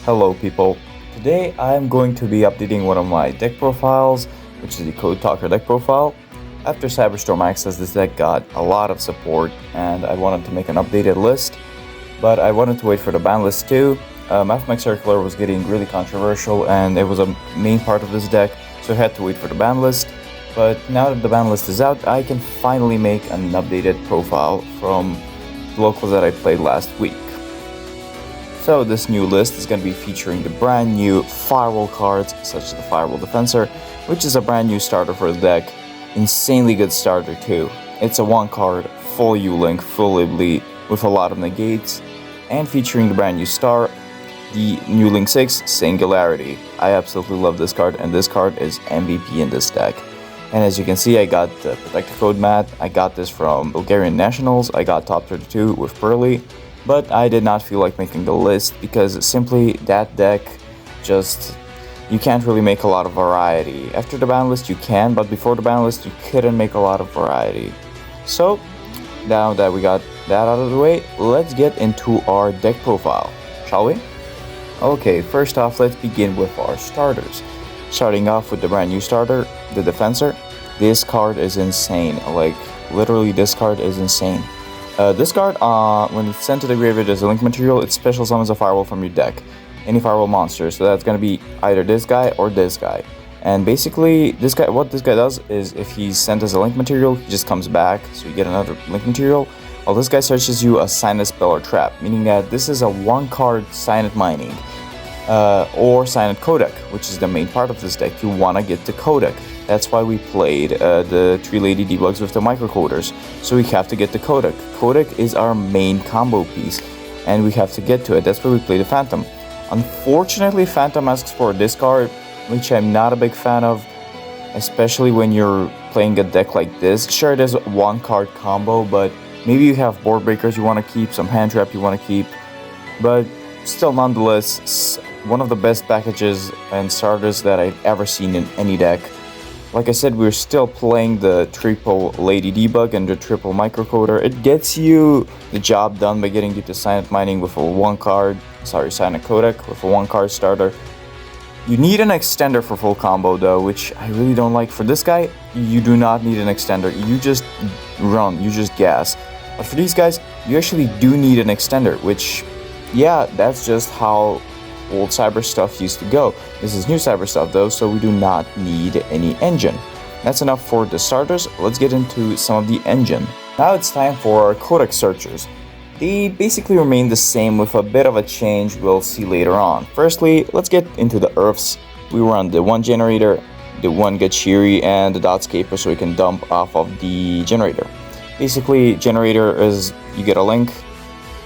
Hello people, today I'm going to be updating one of my deck profiles, which is the Code Talker deck profile. After Cyberstorm Access, this deck got a lot of support and I wanted to make an updated list, but I wanted to wait for the ban list too. Mathmech Circular was getting really controversial and it was a main part of this deck, so I had to wait for the ban list. But now that the ban list is out, I can finally make an updated profile from the locals that I played last week. So this new list is going to be featuring the brand new Firewall cards, such as the Firewall Defensor, which is a brand new starter for the deck. Insanely good starter too. It's a 1-card, full U-Link, full Ibli, with a lot of negates, and featuring the brand new star, the new Link 6, Singularity. I absolutely love this card, and this card is MVP in this deck. And as you can see, I got the Protector Code mat. I got this from Bulgarian Nationals. I got top 32 with Pearly. But I did not feel like making the list because simply that deck you can't really make a lot of variety. After the ban list you can, but before the ban list you couldn't make a lot of variety. So now that we got that out of the way, let's get into our deck profile, shall we? Okay, first off, let's begin with our starters. Starting off with the brand new starter, the Defensor. This card is insane, like literally this card is insane. This card, when it's sent to the graveyard as a link material, it special summons a firewall from your deck. Any firewall monster, so that's gonna be either this guy or this guy. And basically, what this guy does is if he's sent as a link material, he just comes back, so you get another link material. While this guy searches you a Signet Spell or Trap, meaning that this is a 1-card Signet Mining. Or Signet Codec, which is the main part of this deck. You wanna get the Codec. That's why we played the 3 Lady Debugs with the microcoders. So we have to get the Codec. Codec is our main combo piece, and we have to get to it. That's why we play the Phantom. Unfortunately, Phantom asks for a discard, which I'm not a big fan of, especially when you're playing a deck like this. Sure, it is a 1-card combo, but maybe you have board breakers you want to keep, some hand trap you want to keep, but still, nonetheless, one of the best packages and starters that I've ever seen in any deck. Like I said, we're still playing the triple Lady Debug and the triple Microcoder. It gets you the job done by getting you to Signet Mining with a Signet Codec with a 1-card starter. You need an extender for full combo though, which I really don't like. For this guy, you do not need an extender. You just run, you just gas. But for these guys, you actually do need an extender, which, yeah, that's just how old cyber stuff used to go. This is new cyber stuff though, so we do not need any engine. That's enough for the starters. Let's get into some of the engine. Now it's time for our codec searchers. They basically remain the same with a bit of a change we'll see later on. Firstly, let's get into the earths. We run the 1 generator, the 1 Gachiri, and the Dotscaper so we can dump off of the generator. Basically, generator is you get a link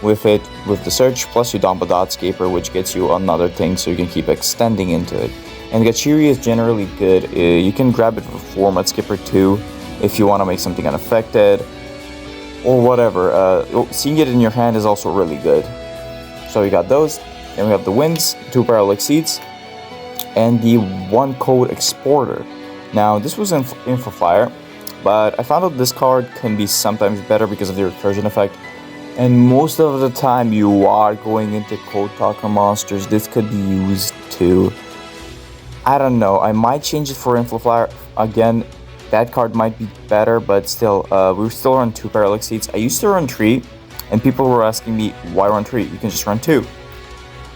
with it with the search, plus you dump a Dotscaper, which gets you another thing so you can keep extending into it. And Gachiri is generally good. You can grab it for Format Skipper too if you want to make something unaffected or whatever. Seeing it in your hand is also really good. So we got those. Then we have the Winds, 2 Parallel Seeds, and the 1 Code Exporter. Now this was in for Fire, but I found out this card can be sometimes better because of the recursion effect. And most of the time you are going into Code Talker monsters, this could be used too. I don't know, I might change it for Inflaflyer. Again, that card might be better, but still, we still run 2 Parallel Seeds. I used to run 3, and people were asking me, why run 3? You can just run 2.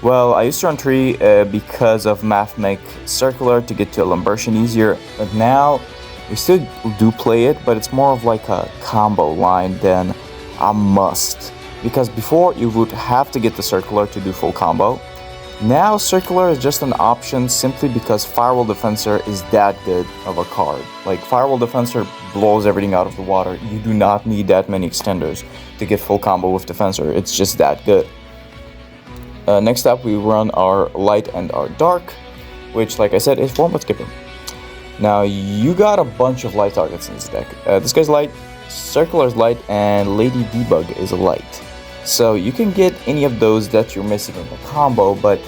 Well, I used to run 3 because of Mathmech Circular to get to Lumbertian easier, but now we still do play it, but it's more of like a combo line than a must, because before you would have to get the Circular to do full combo. Now Circular is just an option simply because Firewall Defensor is that good of a card. Like, Firewall Defensor blows everything out of the water. You do not need that many extenders to get full combo with Defensor. It's just that good. Next up, we run our Light and our Dark, which, like I said, is Format Skipper. Now you got a bunch of light targets in this deck. This guy's light, Circular's light, and Lady Debug is a light. So you can get any of those that you're missing in the combo, but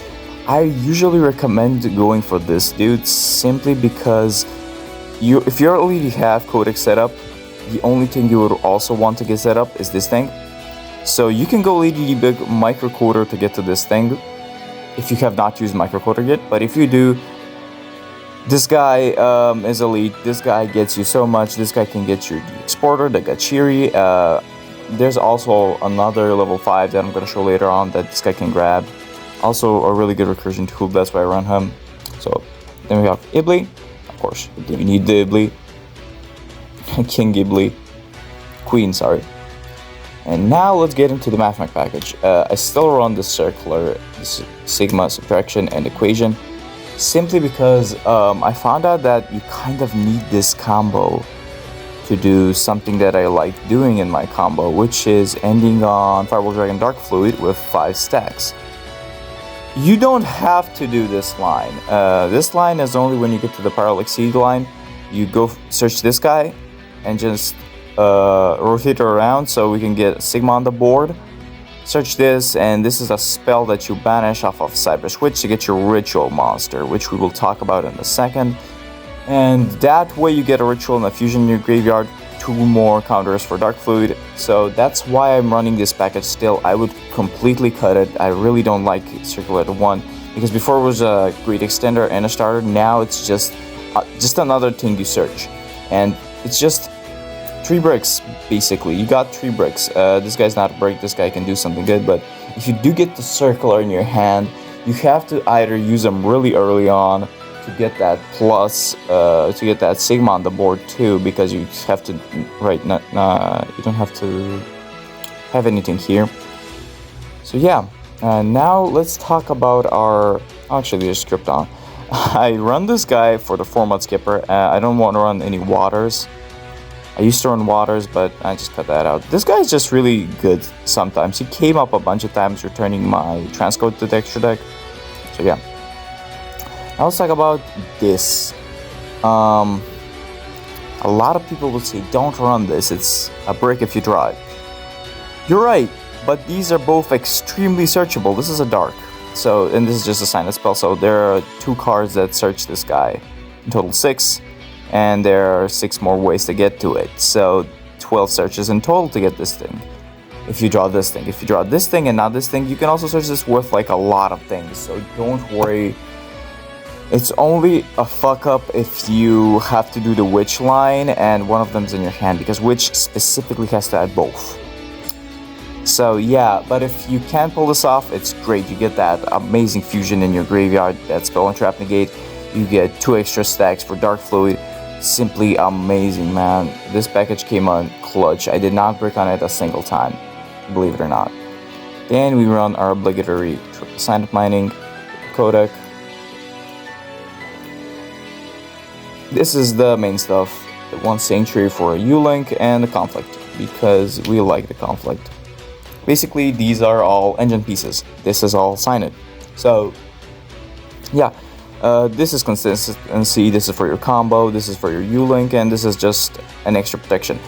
I usually recommend going for this dude simply because if you already have Codec set up, the only thing you would also want to get set up is this thing. So you can go Lady Debug Microcoder to get to this thing, if you have not used microcoder yet, but if you do, this guy is elite. This guy gets you so much. This guy can get your exporter, the gachiri. There's also another level 5 that I'm going to show later on that this guy can grab. Also a really good recursion tool, that's why I run him. So then we have Ibli, of course, we need the Ibli. King Ghibli. Queen, sorry. And now let's get into the mathemech package. I still run the circular, this sigma, subtraction, and equation, simply because I found out that you kind of need this combo to do something that I like doing in my combo, which is ending on Fireball Dragon Dark Fluid with 5 stacks. You don't have to do this line. This line is only when you get to the Parallax Seed line. You go search this guy and just rotate it around so we can get Sigma on the board. Search this, and this is a spell that you banish off of Cyber Switch to get your ritual monster, which we will talk about in a second. And that way you get a ritual and a fusion in your graveyard, 2 more counters for Dark Fluid. So that's why I'm running this package still. I would completely cut it. I really don't like Circular 1, because before it was a great extender and a starter, now it's just another thing you search. And it's just 3 bricks, basically. You got 3 bricks. This guy's not a brick, this guy can do something good, but if you do get the circular in your hand, you have to either use them really early on to get that plus, to get that Sigma on the board too, because you have to, right, you don't have to have anything here. So yeah, now let's talk about our, actually there's script on. I run this guy for the format skipper. I don't want to run any waters. I used to run waters, but I just cut that out. This guy is just really good sometimes. He came up a bunch of times returning my transcode to the extra deck. So yeah. Now let's talk about this. A lot of people will say, don't run this. It's a brick if you draw it. You're right, but these are both extremely searchable. This is a dark. So, and this is just a sign of spell. So there are 2 cards that search this guy. In total 6. And there are 6 more ways to get to it. So 12 searches in total to get this thing. If you draw this thing. If you draw this thing and not this thing, you can also search this with like a lot of things. So don't worry. It's only a fuck up if you have to do the witch line and one of them's in your hand, because witch specifically has to add both. So yeah, but if you can pull this off, it's great. You get that amazing fusion in your graveyard, that spell and trap negate. You get 2 extra stacks for Dark Fluid. Simply amazing, man. This package came on clutch. I did not brick on it a single time, believe it or not. Then we run our obligatory triple sign of mining codec. This is the main stuff. The 1 sanctuary for a U-Link and the conflict, because we like the conflict. Basically, these are all engine pieces. This is all signed. So yeah. This is consistency, this is for your combo, this is for your U-Link, and this is just an extra protection.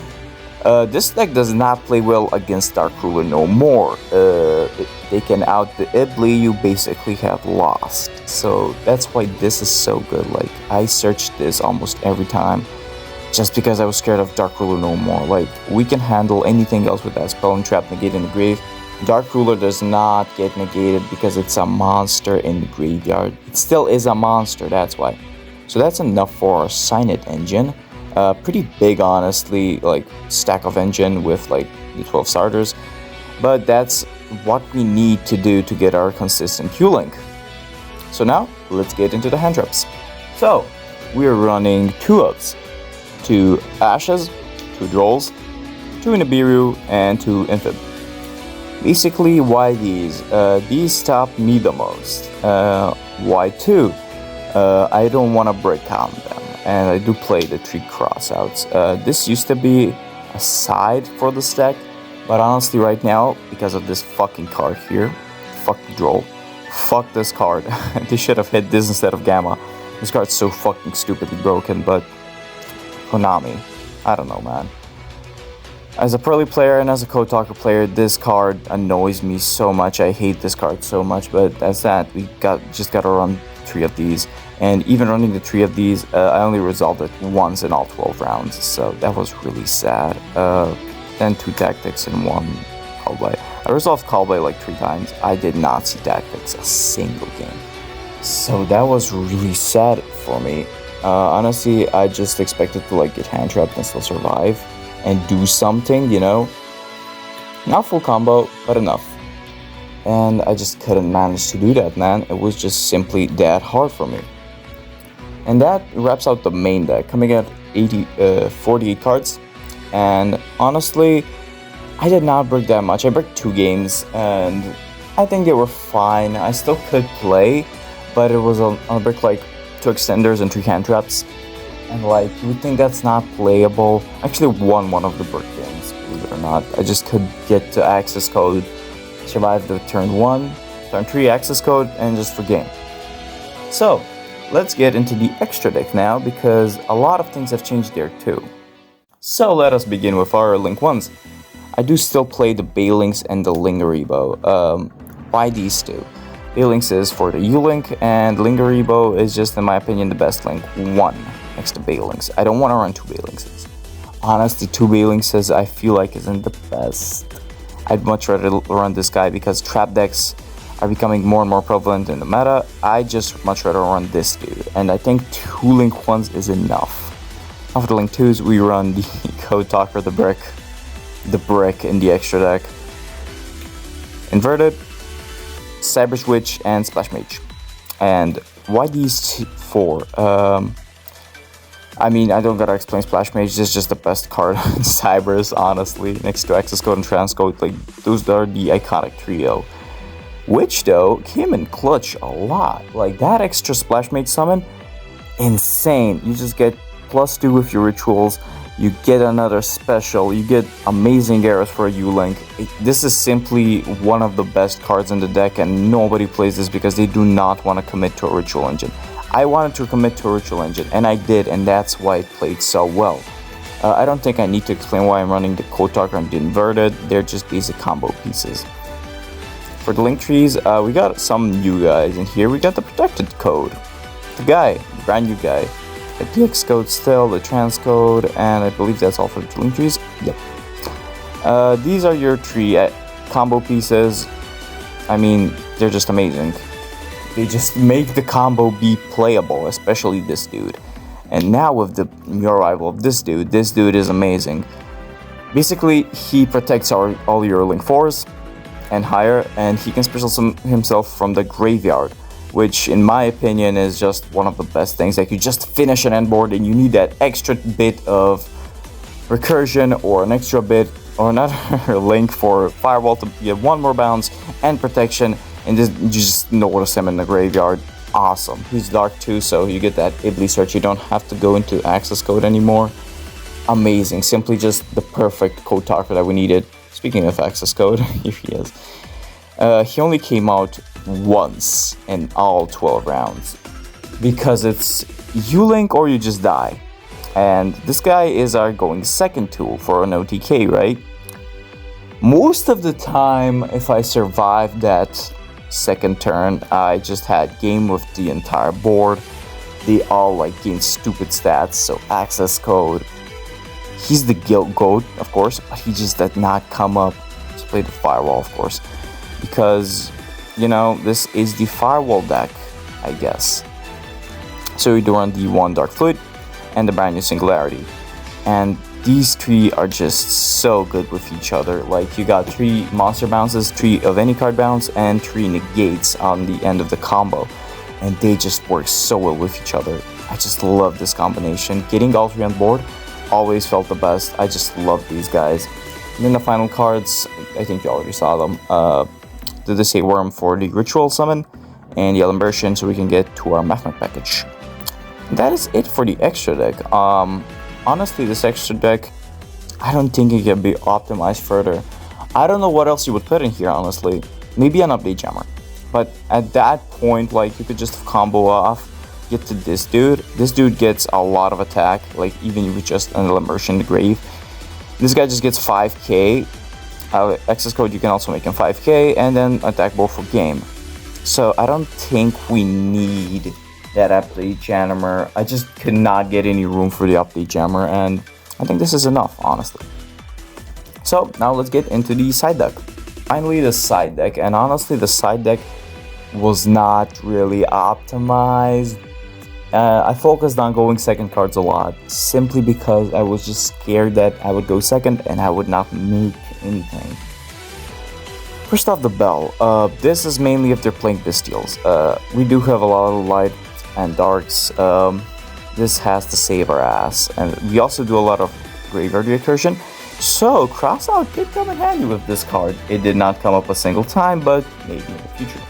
This deck does not play well against Dark Ruler no more. They can out the Ibli, you basically have lost. So that's why this is so good. Like, I searched this almost every time, just because I was scared of Dark Ruler no more. Like, we can handle anything else with that spell and trap negate in the grave. Dark Ruler does not get negated because it's a monster in the graveyard. It still is a monster, that's why. So that's enough for our Sign It engine. Pretty big, honestly, like stack of engine with like the 12 starters. But that's what we need to do to get our consistent U-Link. So now, let's get into the hand traps. So, we're running 2 Ups, 2 Ashes, 2 Drolls, 2 Nibiru, and 2 Infib. Basically, why these? These stop me the most. Why 2? I don't want to break on them, and I do play the 3 crossouts. This used to be a side for the stack, but honestly right now, because of this fucking card here, fuck the Droll, fuck this card. They should have hit this instead of Gamma. This card's so fucking stupidly broken, but Konami, I don't know, man. As a Pearly player and as a Code Talker player, this card annoys me so much. I hate this card so much, but that's that. We just gotta run 3 of these. And even running the 3 of these, I only resolved it once in all 12 rounds, so that was really sad. Then 2 tactics and 1 Callblade. I resolved Callblade like 3 times. I did not see Tactics a single game. So that was really sad for me. Honestly, I just expected to like get hand trapped and still survive and do something, you know? Not full combo, but enough. And I just couldn't manage to do that, man. It was just simply that hard for me. And that wraps out the main deck, coming at 48 cards. And honestly, I did not break that much. I broke 2 games, and I think they were fine. I still could play, but it was on a break like 2 extenders and 3 hand traps. And like, you would think that's not playable. I actually won one of the brick games, believe it or not. I just could get to access code, survive the turn 1, turn 3 access code, and just for game. So, let's get into the extra deck now, because a lot of things have changed there too. So let us begin with our Link 1s. I do still play the Banlist and the Lingeribo. Why these two? Banlist is for the U-Link, and Lingeribo is just, in my opinion, the best Link 1 next to Banlist. I don't want to run 2 Banlists. Honestly, 2 Banlists I feel like isn't the best. I'd much rather run this guy because trap decks are becoming more and more prevalent in the meta. I just much rather run this dude, and I think 2 Link 1s is enough. After the Link 2s, we run the Code Talker, the brick in the extra deck, Inverted, Cyber Switch, and Splash Mage. And why these 4? I mean, I don't gotta explain Splash Mage, it's just the best card in Cybers, honestly, next to Access Code and Transcode. Like, those are the iconic trio. Which, though, came in clutch a lot. Like, that extra Splash Mage summon, insane. You just get +2 with your rituals, you get another special, you get amazing arrows for a U-Link. This is simply one of the best cards in the deck, and nobody plays this because they do not want to commit to a ritual engine. I wanted to commit to a ritual engine, and I did, and that's why it played so well. I don't think I need to explain why I'm running the Code Talker and the Inverted. They're just basic combo pieces. For the Link trees, we got some new guys in here. We got the Protected Code, the brand new guy. The DX code still, the trans code, and I believe that's all for the Link trees. Yep. These are your 3 combo pieces. I mean, they're just amazing. They just make the combo be playable, especially this dude. And now with the new arrival of this dude is amazing. Basically, he protects all your Link 4s and higher, and he can special summon himself from the graveyard, which in my opinion is just one of the best things. Like, you just finish an end board and you need that extra bit of recursion or an extra bit or another link for Firewall to get 1 more bounce and protection, and you just notice him in the graveyard. Awesome. He's dark too, so you get that Iblis search. You don't have to go into access code anymore. Amazing. Simply just the perfect Code Talker that we needed. Speaking of access code, here he is. He only came out once in all 12 rounds because it's U-Link or you just die. And this guy is our going second tool for an OTK, right? Most of the time, if I survived that second turn, I just had game with the entire board. They all like gain stupid stats, so access code. He's the GOAT, of course, but he just did not come up to play the Firewall, of course, because, you know, this is the Firewall deck, I guess. So we do run the 1 Dark Fluid and the brand new Singularity, and these 3 are just so good with each other. Like, you got 3 monster bounces, 3 of any card bounce, and 3 negates on the end of the combo, and they just work so well with each other. I just love this combination. Getting all 3 on board always felt the best. I just love these guys. And then the final cards, I think you already saw them. The Disay Worm for the Ritual Summon, and Yellow Version so we can get to our Magnet package. And that is it for the extra deck. Honestly, this extra deck, I don't think it can be optimized further. I don't know what else you would put in here, honestly. Maybe an update jammer. But at that point, like, you could just combo off, get to this dude. This dude gets a lot of attack, like, even with just an Immersion in the Grave. This guy just gets 5k. Access code, you can also make him 5k, and then attack both for game. So I don't think we need that update jammer. I just could not get any room for the update jammer, and I think this is enough, honestly. So now let's get into the side deck. Finally, the side deck, and honestly, the side deck was not really optimized. I focused on going second cards a lot, simply because I was just scared that I would go second and I would not make anything. First off, the bell. This is mainly if they're playing Bestials. We do have a lot of light and darks. This has to save our ass, and we also do a lot of graveyard recursion. So crossout could come in handy with this card. It did not come up a single time, but maybe in the future.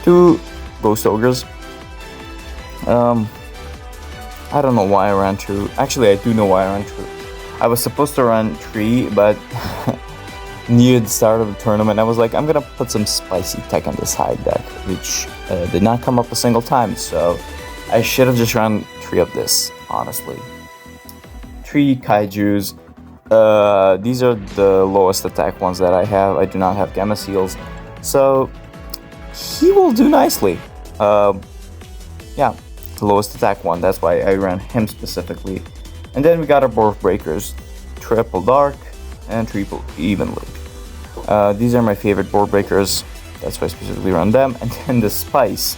2 Ghost Ogres. I don't know why I ran 2. Actually, I do know why I ran 2. I was supposed to run 3, but near the start of the tournament, I was like, I'm gonna put some spicy tech on the side deck, which did not come up a single time. So I should have just run 3 of this, honestly. 3 kaijus. These are the lowest attack ones that I have. I do not have Gamma Seals, so he will do nicely. Yeah, the lowest attack one. That's why I ran him specifically. And then we got our board breakers, triple dark and triple evenly. These are my favorite board breakers. That's why I specifically run them. And then the spice.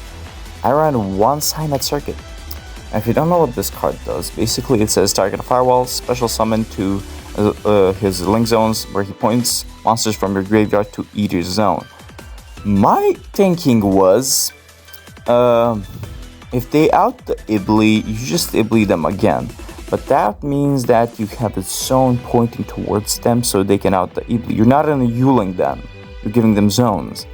I ran 1 Cyac circuit. And if you don't know what this card does, basically it says target a firewall, special summon to his link zones where he points monsters from your graveyard to either zone. My thinking was, if they out the Ibli, you just Ibli them again. But that means that you have a zone pointing towards them so they can out the Ibli. You're not only yuling them, you're giving them zones.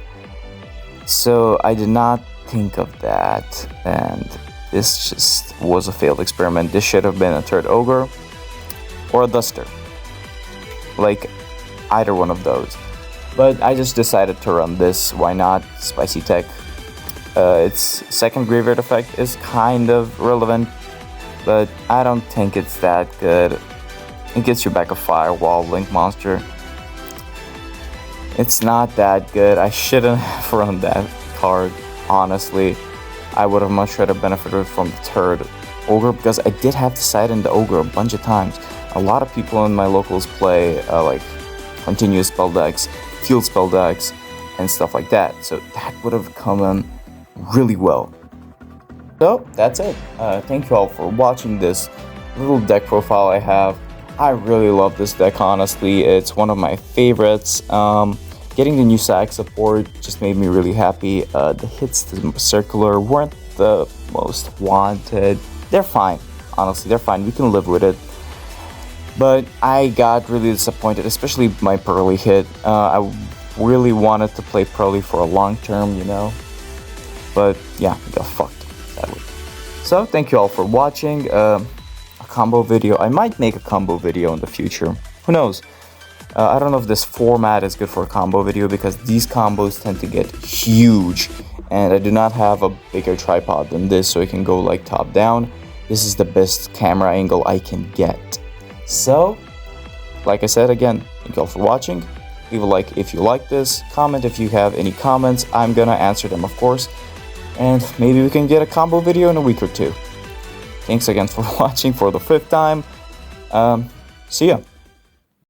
So I did not think of that, and this just was a failed experiment. This should have been a 3rd Ogre or a Duster. Like, either one of those. But I just decided to run this. Why not? Spicy tech. Its 2nd graveyard effect is kind of relevant, but I don't think it's that good. It gets you back a firewall link monster. It's not that good. I shouldn't have run that card, honestly. I would have much rather benefited from the 3rd Ogre, because I did have to side in the Ogre a bunch of times. A lot of people in my locals play like continuous spell decks, field spell decks, and stuff like that. So that would have come in really well. So that's it. Thank you all for watching this little deck profile I have. I really love this deck, honestly. It's one of my favorites. Getting the new cyac support just made me really happy. The hits to circular weren't the most wanted. They're fine. Honestly, they're fine. We can live with it. But I got really disappointed, especially my Pearly hit. I really wanted to play Pearly for a long term, you know. But yeah, I got fucked, sadly. So thank you all for watching. A combo video. I might make a combo video in the future. Who knows? I don't know if this format is good for a combo video, because these combos tend to get huge. And I do not have a bigger tripod than this, so I can go like top down. This is the best camera angle I can get. So, like I said again, thank you all for watching. Leave a like if you like this. Comment if you have any comments. I'm gonna answer them, of course. And maybe we can get a combo video in a week or 2. Thanks again for watching for the 5th time. See ya.